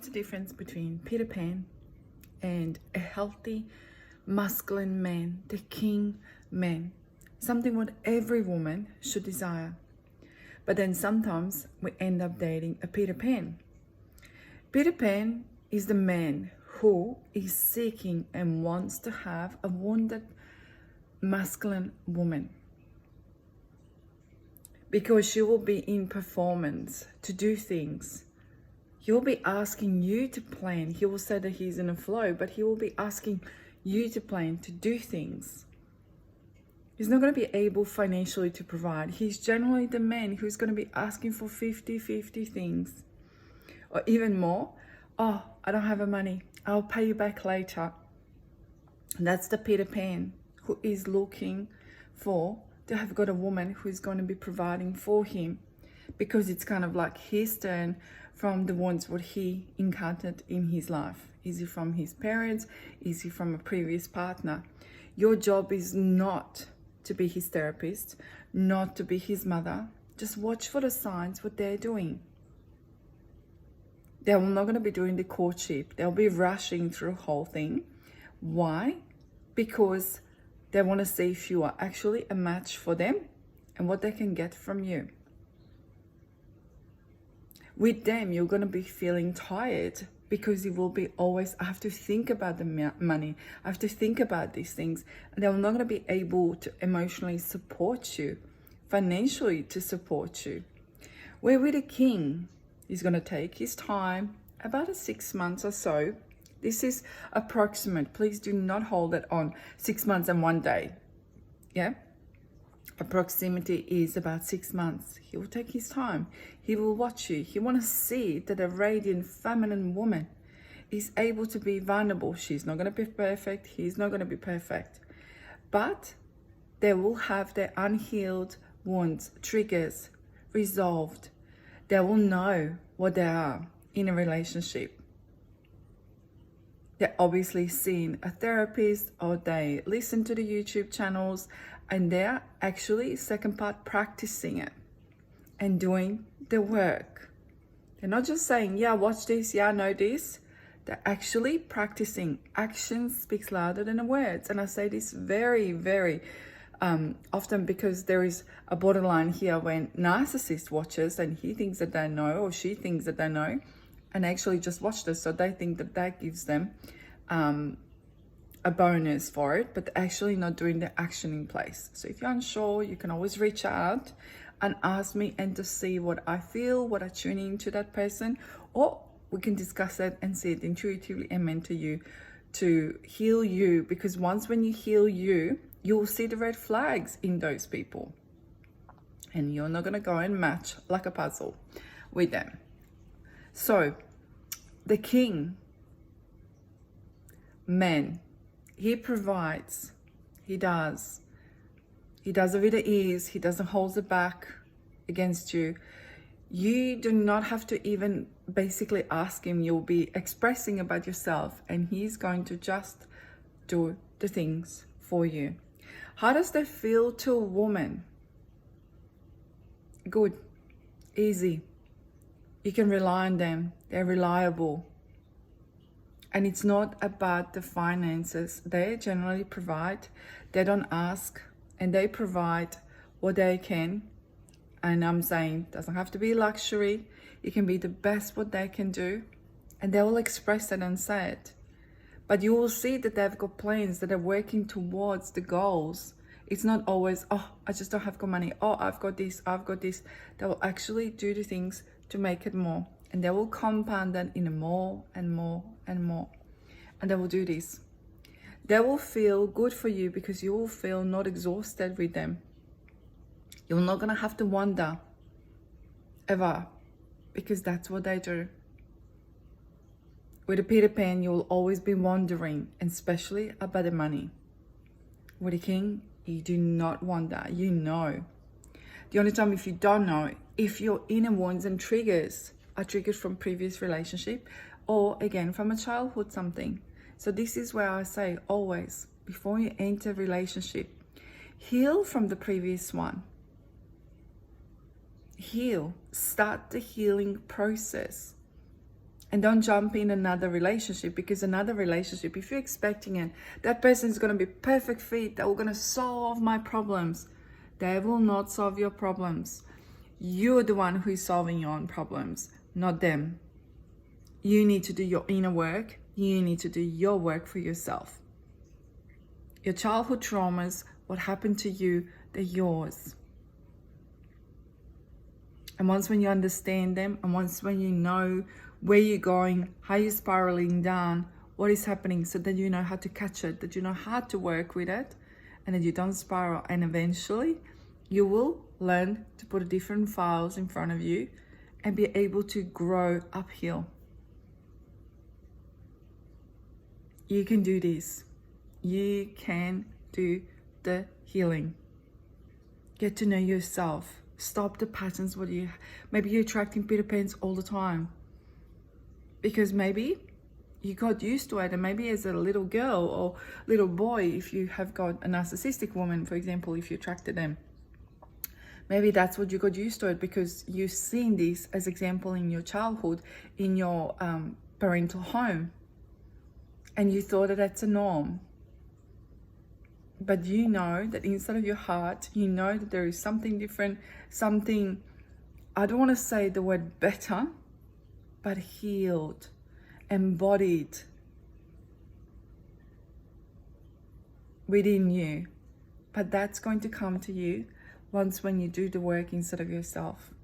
What's the difference between Peter Pan and a healthy, masculine man, the king man? Something what every woman should desire. But then sometimes we end up dating a Peter Pan. Peter Pan is the man who is seeking and wants to have a wounded masculine woman, because she will be in performance to do things. He will be asking you to plan. He will say that he's in a flow, but he will be asking you to plan, to do things. He's not going to be able financially to provide. He's generally the man who's going to be asking for 50-50 things. Or even more. Oh, I don't have the money. I'll pay you back later. And that's the Peter Pan who is looking for to have got a woman who is going to be providing for him, because it's kind of like his turn from the ones what he encountered in his life. Is it from his parents? Is it from a previous partner? Your job is not to be his therapist, not to be his mother. Just watch for the signs what they're doing. They're not going to be doing the courtship. They'll be rushing through the whole thing. Why? Because they want to see if you are actually a match for them and what they can get from you. With them, you're going to be feeling tired, because it will be always, I have to think about the money. I have to think about these things. And they're not going to be able to emotionally support you, financially to support you. Where with a king, he's going to take his time, about 6 months or so. This is approximate. Please do not hold it on 6 months and 1 day. Yeah? Proximity is about 6 months. He will take his time. He will watch you. He want to see that a radiant feminine woman is able to be vulnerable. She's not going to be perfect. He's not going to be perfect. But they will have their unhealed wounds, triggers resolved. They will know what they are in a relationship. They're obviously seeing a therapist, or they listen to the YouTube channels, and they're actually, second part, practicing it and doing the work. They're not just saying, yeah, watch this, yeah, know this. They're actually practicing. Action speaks louder than the words. And I say this very, very often, because there is a borderline here when narcissist watches and he thinks that they know, or she thinks that they know, and actually just watch this. So they think that that gives them a bonus for it, but actually not doing the action in place. So if you're unsure, you can always reach out and ask me, and to see what I feel, what I tune into that person, or we can discuss it and see it intuitively and mentor you to heal you. Because once when you heal you, you'll see the red flags in those people, and you're not going to go and match like a puzzle with them. So the king man, he provides. He does it with the ease. He doesn't hold it back against you. You do not have to even basically ask him. You'll be expressing about yourself, and he's going to just do the things for you. How does that feel to a woman? Good, easy. You can rely on them. They're reliable. And it's not about the finances. They generally provide. They don't ask, and they provide what they can. And I'm saying, it doesn't have to be luxury. It can be the best what they can do, and they will express it and say it. But you will see that they've got plans, that are working towards the goals. It's not always, oh, I just don't have got money. Oh, I've got this, I've got this. They will actually do the things to make it more. And they will compound that in more and more and more. And they will do this. They will feel good for you, because you will feel not exhausted with them. You're not going to have to wonder ever, because that's what they do. With a Peter Pan, you'll always be wondering, and especially about the money. With a king, you do not wonder. You know. The only time if you don't know, if your inner wounds and triggers are triggered from previous relationship, or again from a childhood something. So this is where I say always, before you enter a relationship, heal from the previous one. Heal. Start the healing process. And don't jump in another relationship, because another relationship, if you're expecting it, that person is going to be perfect fit, that will going to solve my problems. They will not solve your problems. You're the one who is solving your own problems, not them. You need to do your inner work. You need to do your work for yourself. Your childhood traumas, what happened to you, they're yours. And once when you understand them, and once when you know where you're going, how you're spiraling down, what is happening, so that you know how to catch it, that you know how to work with it, and that you don't spiral, and eventually you will learn to put different files in front of you and be able to grow uphill. You can do this. You can do the healing. Get to know yourself. Stop the patterns. Maybe you're attracting Peter Pans all the time, because maybe you got used to it. And maybe as a little girl or little boy, if you have got a narcissistic woman, for example, if you attracted them, maybe that's what you got used to it, because you've seen this as example in your childhood, in your parental home, and you thought that that's a norm. But you know that inside of your heart, you know that there is something different, something, I don't want to say the word better, but healed, embodied within you. But that's going to come to you once when you do the work inside of yourself.